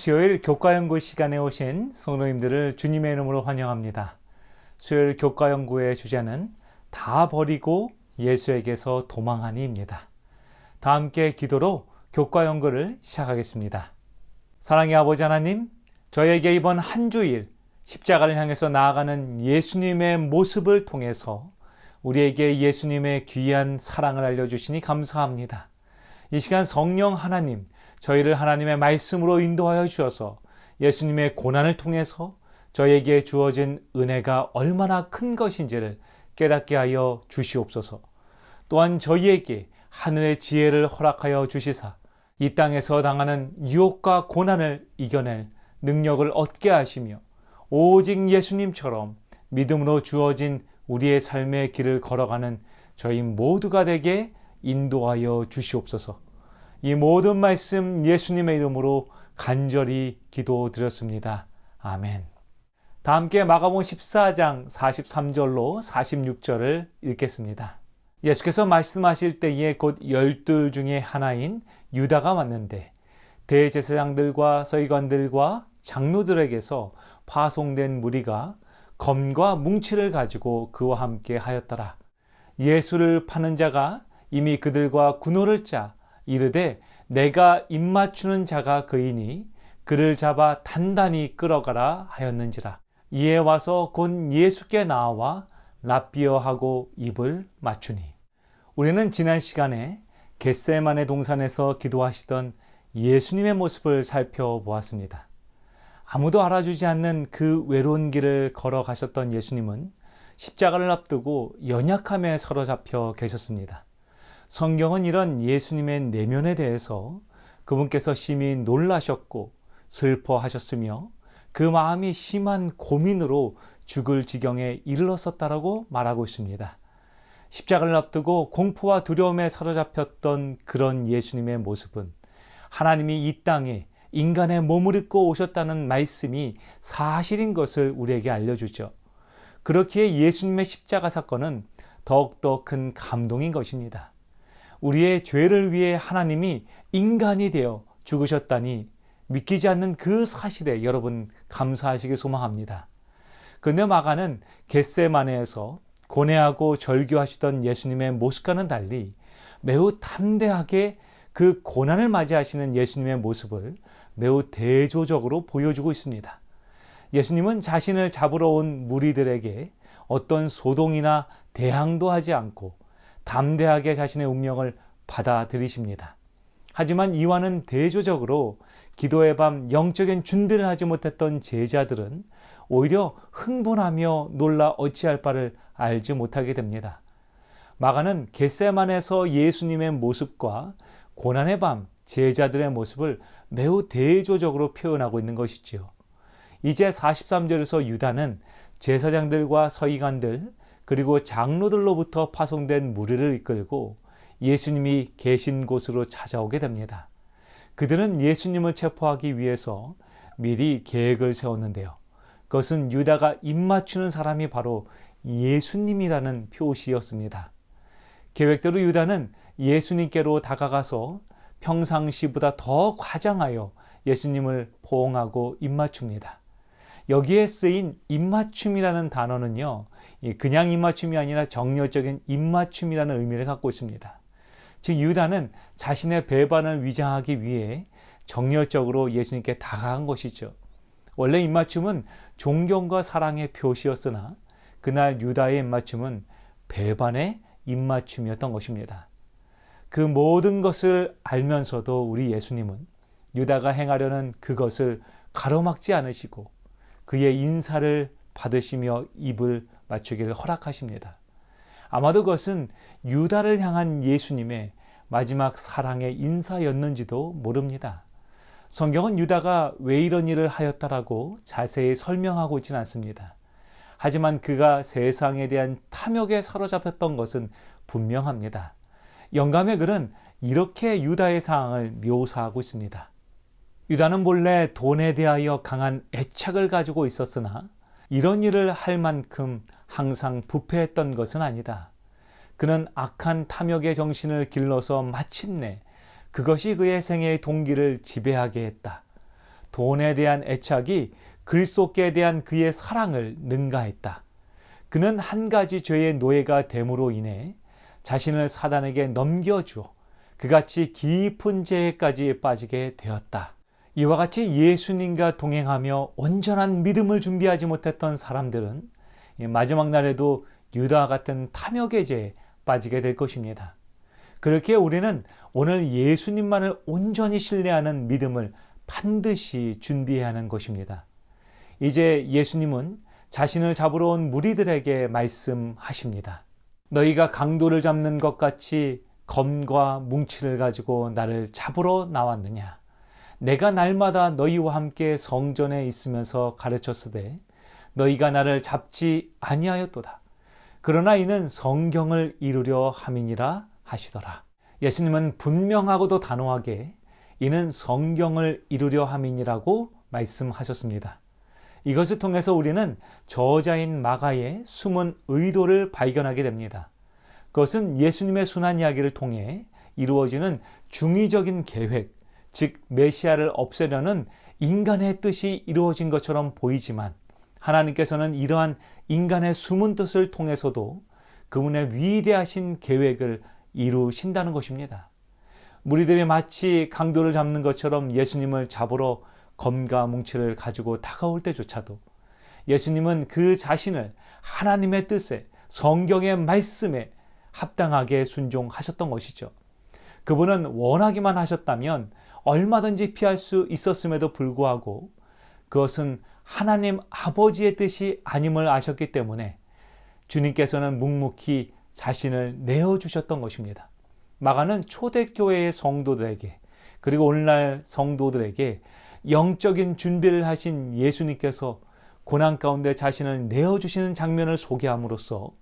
수요일 교과연구 시간에 오신 성도님들을 주님의 이름으로 환영합니다. 수요일 교과연구의 주제는 다 버리고 예수에게서 도망하니입니다. 다 함께 기도로 교과연구를 시작하겠습니다. 사랑의 아버지 하나님, 저에게 이번 한 주일 십자가를 향해서 나아가는 예수님의 모습을 통해서 우리에게 예수님의 귀한 사랑을 알려주시니 감사합니다. 이 시간 성령 하나님, 저희를 하나님의 말씀으로 인도하여 주셔서 예수님의 고난을 통해서 저에게 주어진 은혜가 얼마나 큰 것인지를 깨닫게 하여 주시옵소서. 또한 저희에게 하늘의 지혜를 허락하여 주시사 이 땅에서 당하는 유혹과 고난을 이겨낼 능력을 얻게 하시며 오직 예수님처럼 믿음으로 주어진 우리의 삶의 길을 걸어가는 저희 모두가 되게 인도하여 주시옵소서. 이 모든 말씀 예수님의 이름으로 간절히 기도드렸습니다. 아멘. 다 함께 마가복음 14장 43절로 46절을 읽겠습니다. 예수께서 말씀하실 때에 곧 12 중에 하나인 유다가 왔는데 대제사장들과 서기관들과 장로들에게서 파송된 무리가 검과 뭉치를 가지고 그와 함께 하였더라. 예수를 파는 자가 이미 그들과 군호를 짜 이르되 내가 입맞추는 자가 그이니 그를 잡아 단단히 끌어가라 하였는지라. 이에 와서 곧 예수께 나와 랍비어하고 입을 맞추니. 우리는 지난 시간에 겟세마네 동산에서 기도하시던 예수님의 모습을 살펴보았습니다. 아무도 알아주지 않는 그 외로운 길을 걸어가셨던 예수님은 십자가를 앞두고 연약함에 사로잡혀 계셨습니다. 성경은 이런 예수님의 내면에 대해서 그분께서 심히 놀라셨고 슬퍼하셨으며 그 마음이 심한 고민으로 죽을 지경에 이르렀었다라고 말하고 있습니다. 십자가를 앞두고 공포와 두려움에 사로잡혔던 그런 예수님의 모습은 하나님이 이 땅에 인간의 몸을 입고 오셨다는 말씀이 사실인 것을 우리에게 알려주죠. 그렇기에 예수님의 십자가 사건은 더욱더 큰 감동인 것입니다. 우리의 죄를 위해 하나님이 인간이 되어 죽으셨다니 믿기지 않는 그 사실에 여러분 감사하시길 소망합니다. 그런데 마가는 겟세마네에서 고뇌하고 절규하시던 예수님의 모습과는 달리 매우 담대하게 그 고난을 맞이하시는 예수님의 모습을 매우 대조적으로 보여주고 있습니다. 예수님은 자신을 잡으러 온 무리들에게 어떤 소동이나 대항도 하지 않고 담대하게 자신의 운명을 받아들이십니다. 하지만 이와는 대조적으로 기도의 밤 영적인 준비를 하지 못했던 제자들은 오히려 흥분하며 놀라 어찌할 바를 알지 못하게 됩니다. 마가는 겟세마네에서 예수님의 모습과 고난의 밤 제자들의 모습을 매우 대조적으로 표현하고 있는 것이지요. 이제 43절에서 유다는 제사장들과 서기관들 그리고 장로들로부터 파송된 무리를 이끌고 예수님이 계신 곳으로 찾아오게 됩니다. 그들은 예수님을 체포하기 위해서 미리 계획을 세웠는데요. 그것은 유다가 입맞추는 사람이 바로 예수님이라는 표시였습니다. 계획대로 유다는 예수님께로 다가가서 평상시보다 더 과장하여 예수님을 포옹하고 입맞춥니다. 여기에 쓰인 입맞춤이라는 단어는요, 그냥 입맞춤이 아니라 정열적인 입맞춤이라는 의미를 갖고 있습니다. 즉 유다는 자신의 배반을 위장하기 위해 정열적으로 예수님께 다가간 것이죠. 원래 입맞춤은 존경과 사랑의 표시였으나 그날 유다의 입맞춤은 배반의 입맞춤이었던 것입니다. 그 모든 것을 알면서도 우리 예수님은 유다가 행하려는 그것을 가로막지 않으시고 그의 인사를 받으시며 입을 맞추기를 허락하십니다. 아마도 그것은 유다를 향한 예수님의 마지막 사랑의 인사였는지도 모릅니다. 성경은 유다가 왜 이런 일을 하였다라고 자세히 설명하고 있지는 않습니다. 하지만 그가 세상에 대한 탐욕에 사로잡혔던 것은 분명합니다. 영감의 글은 이렇게 유다의 상황을 묘사하고 있습니다. 유다는 본래 돈에 대하여 강한 애착을 가지고 있었으나 이런 일을 할 만큼 항상 부패했던 것은 아니다. 그는 악한 탐욕의 정신을 길러서 마침내 그것이 그의 생애의 동기를 지배하게 했다. 돈에 대한 애착이 그리스도께 대한 그의 사랑을 능가했다. 그는 한 가지 죄의 노예가 됨으로 인해 자신을 사단에게 넘겨주어 그같이 깊은 죄까지 빠지게 되었다. 이와 같이 예수님과 동행하며 온전한 믿음을 준비하지 못했던 사람들은 마지막 날에도 유다와 같은 탐욕의 죄에 빠지게 될 것입니다. 그렇게 우리는 오늘 예수님만을 온전히 신뢰하는 믿음을 반드시 준비해야 하는 것입니다. 이제 예수님은 자신을 잡으러 온 무리들에게 말씀하십니다. 너희가 강도를 잡는 것 같이 검과 뭉치를 가지고 나를 잡으러 나왔느냐? 내가 날마다 너희와 함께 성전에 있으면서 가르쳤으되 너희가 나를 잡지 아니하였도다. 그러나 이는 성경을 이루려 함이니라 하시더라. 예수님은 분명하고도 단호하게 이는 성경을 이루려 함이니라고 말씀하셨습니다. 이것을 통해서 우리는 저자인 마가의 숨은 의도를 발견하게 됩니다. 그것은 예수님의 순환 이야기를 통해 이루어지는 중의적인 계획, 즉 메시아를 없애려는 인간의 뜻이 이루어진 것처럼 보이지만 하나님께서는 이러한 인간의 숨은 뜻을 통해서도 그분의 위대하신 계획을 이루신다는 것입니다. 무리들이 마치 강도를 잡는 것처럼 예수님을 잡으러 검과 뭉치를 가지고 다가올 때조차도 예수님은 그 자신을 하나님의 뜻에 성경의 말씀에 합당하게 순종하셨던 것이죠. 그분은 원하기만 하셨다면 얼마든지 피할 수 있었음에도 불구하고 그것은 하나님 아버지의 뜻이 아님을 아셨기 때문에 주님께서는 묵묵히 자신을 내어주셨던 것입니다. 마가는 초대교회의 성도들에게 그리고 오늘날 성도들에게 영적인 준비를 하신 예수님께서 고난 가운데 자신을 내어주시는 장면을 소개함으로써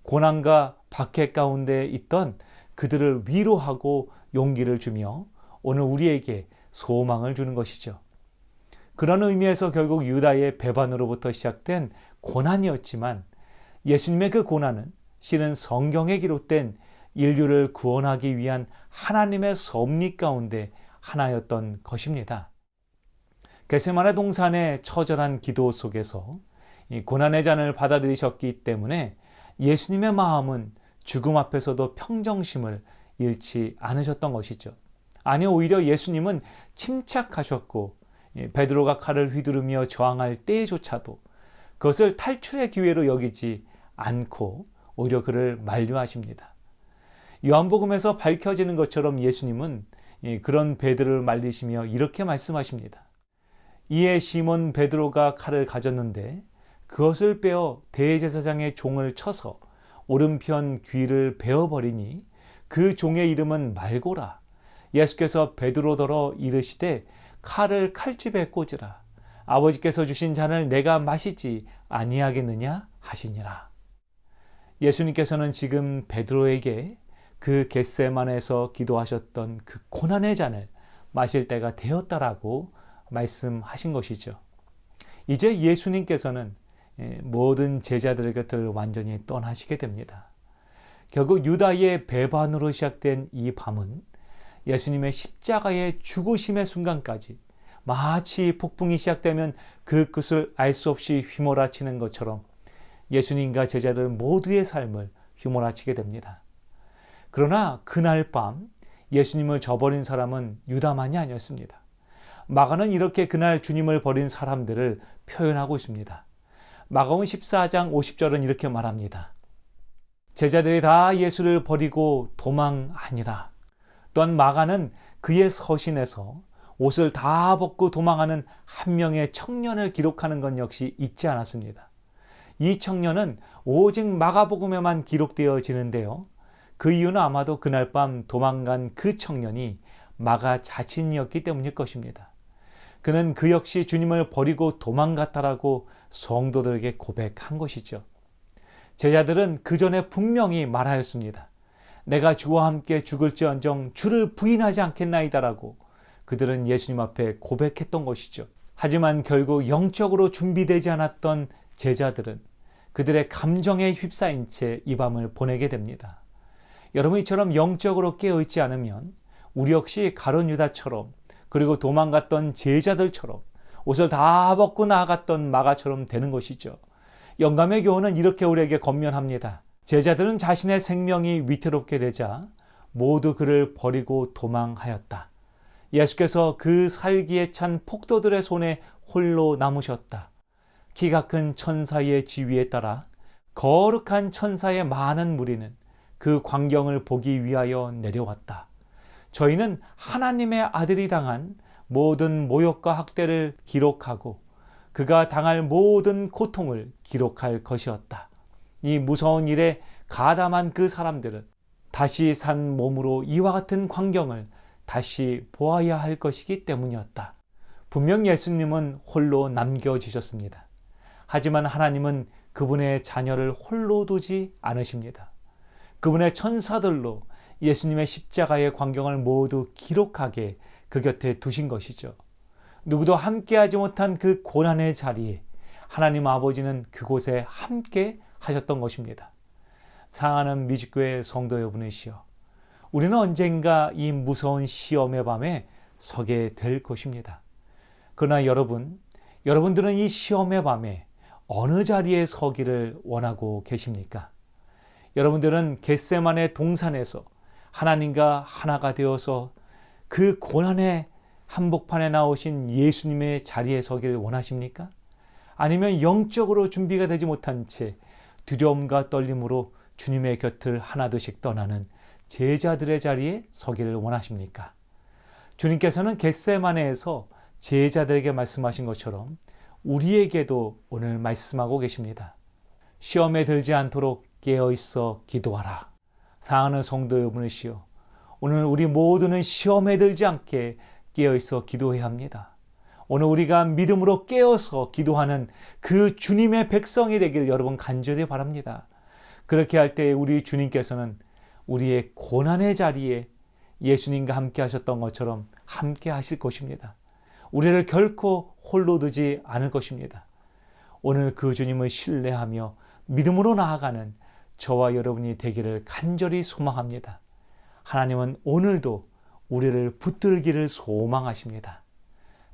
고난과 박해 가운데 있던 그들을 위로하고 용기를 주며 오늘 우리에게 소망을 주는 것이죠. 그런 의미에서 결국 유다의 배반으로부터 시작된 고난이었지만 예수님의 그 고난은 실은 성경에 기록된 인류를 구원하기 위한 하나님의 섭리 가운데 하나였던 것입니다. 겟세마네 동산의 처절한 기도 속에서 이 고난의 잔을 받아들이셨기 때문에 예수님의 마음은 죽음 앞에서도 평정심을 잃지 않으셨던 것이죠. 아니 오히려 예수님은 침착하셨고 베드로가 칼을 휘두르며 저항할 때조차도 그것을 탈출의 기회로 여기지 않고 오히려 그를 만류하십니다. 요한복음에서 밝혀지는 것처럼 예수님은 그런 베드로를 말리시며 이렇게 말씀하십니다. 이에 시몬 베드로가 칼을 가졌는데 그것을 빼어 대제사장의 종을 쳐서 오른편 귀를 베어버리니 그 종의 이름은 말고라. 예수께서 베드로더러 이르시되 칼을 칼집에 꽂으라. 아버지께서 주신 잔을 내가 마시지 아니하겠느냐 하시니라. 예수님께서는 지금 베드로에게 그 겟세마네에서 기도하셨던 그 고난의 잔을 마실 때가 되었다라고 말씀하신 것이죠. 이제 예수님께서는 모든 제자들의 곁을 완전히 떠나시게 됩니다. 결국 유다의 배반으로 시작된 이 밤은 예수님의 십자가의 죽으심의 순간까지 마치 폭풍이 시작되면 그 끝을 알 수 없이 휘몰아치는 것처럼 예수님과 제자들 모두의 삶을 휘몰아치게 됩니다. 그러나 그날 밤 예수님을 저버린 사람은 유다만이 아니었습니다. 마가는 이렇게 그날 주님을 버린 사람들을 표현하고 있습니다. 마가복음 14장 50절은 이렇게 말합니다. 제자들이 다 예수를 버리고 도망하니라. 또한 마가는 그의 서신에서 옷을 다 벗고 도망하는 한 명의 청년을 기록하는 것 역시 잊지 않았습니다. 이 청년은 오직 마가복음에만 기록되어지는데요. 그 이유는 아마도 그날 밤 도망간 그 청년이 마가 자신이었기 때문일 것입니다. 그는 그 역시 주님을 버리고 도망갔다라고 성도들에게 고백한 것이죠. 제자들은 그 전에 분명히 말하였습니다. 내가 주와 함께 죽을지언정 주를 부인하지 않겠나이다라고 그들은 예수님 앞에 고백했던 것이죠. 하지만 결국 영적으로 준비되지 않았던 제자들은 그들의 감정에 휩싸인 채 이 밤을 보내게 됩니다. 여러분 이처럼 영적으로 깨어있지 않으면 우리 역시 가룟 유다처럼 그리고 도망갔던 제자들처럼 옷을 다 벗고 나아갔던 마가처럼 되는 것이죠. 영감의 교훈은 이렇게 우리에게 권면합니다. 제자들은 자신의 생명이 위태롭게 되자 모두 그를 버리고 도망하였다. 예수께서 그 살기에 찬 폭도들의 손에 홀로 남으셨다. 키가 큰 천사의 지위에 따라 거룩한 천사의 많은 무리는 그 광경을 보기 위하여 내려왔다. 저희는 하나님의 아들이 당한 모든 모욕과 학대를 기록하고 그가 당할 모든 고통을 기록할 것이었다. 이 무서운 일에 가담한 그 사람들은 다시 산 몸으로 이와 같은 광경을 다시 보아야 할 것이기 때문이었다. 분명 예수님은 홀로 남겨지셨습니다. 하지만 하나님은 그분의 자녀를 홀로 두지 않으십니다. 그분의 천사들로 예수님의 십자가의 광경을 모두 기록하게 그 곁에 두신 것이죠. 누구도 함께하지 못한 그 고난의 자리에 하나님 아버지는 그곳에 함께 하셨던 것입니다. 사랑하는 미주교회 성도 여러분이시여, 우리는 언젠가 이 무서운 시험의 밤에 서게 될 것입니다. 그러나 여러분들은 이 시험의 밤에 어느 자리에 서기를 원하고 계십니까? 여러분들은 겟세마네 동산에서 하나님과 하나가 되어서 그 고난의 한복판에 나오신 예수님의 자리에 서기를 원하십니까? 아니면 영적으로 준비가 되지 못한 채 두려움과 떨림으로 주님의 곁을 하나둘씩 떠나는 제자들의 자리에 서기를 원하십니까? 주님께서는 겟세마네에서 제자들에게 말씀하신 것처럼 우리에게도 오늘 말씀하고 계십니다. 시험에 들지 않도록 깨어있어 기도하라. 사랑하는 성도 여러분이시여, 오늘 우리 모두는 시험에 들지 않게 깨어있어 기도해야 합니다. 오늘 우리가 믿음으로 깨어서 기도하는 그 주님의 백성이 되길 여러분 간절히 바랍니다. 그렇게 할 때 우리 주님께서는 우리의 고난의 자리에 예수님과 함께 하셨던 것처럼 함께 하실 것입니다. 우리를 결코 홀로 두지 않을 것입니다. 오늘 그 주님을 신뢰하며 믿음으로 나아가는 저와 여러분이 되기를 간절히 소망합니다. 하나님은 오늘도 우리를 붙들기를 소망하십니다.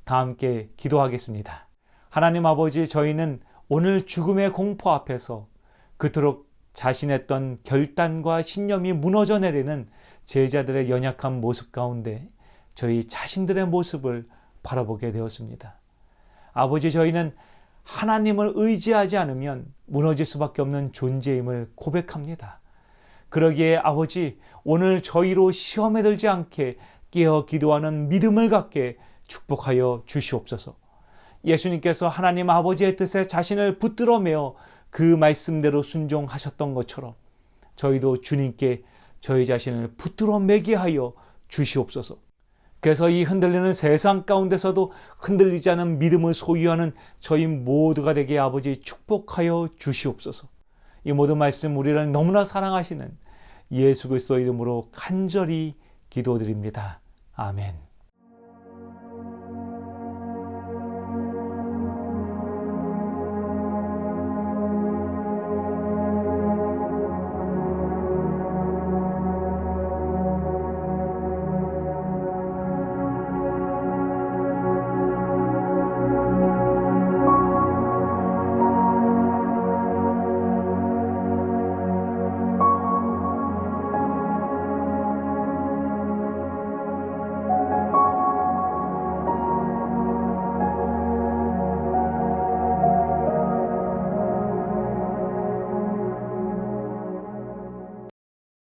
다 함께 기도하겠습니다. 하나님 아버지, 저희는 오늘 죽음의 공포 앞에서 그토록 자신했던 결단과 신념이 무너져 내리는 제자들의 연약한 모습 가운데 저희 자신들의 모습을 바라보게 되었습니다. 아버지, 저희는 하나님을 의지하지 않으면 무너질 수밖에 없는 존재임을 고백합니다. 그러기에 아버지, 오늘 저희로 시험에 들지 않게 깨어 기도하는 믿음을 갖게 축복하여 주시옵소서. 예수님께서 하나님 아버지의 뜻에 자신을 붙들어 매어 그 말씀대로 순종하셨던 것처럼 저희도 주님께 저희 자신을 붙들어 매게 하여 주시옵소서. 그래서 이 흔들리는 세상 가운데서도 흔들리지 않은 믿음을 소유하는 저희 모두가 되게 아버지 축복하여 주시옵소서. 이 모든 말씀 우리를 너무나 사랑하시는 예수 그리스도 이름으로 간절히 기도드립니다. 아멘.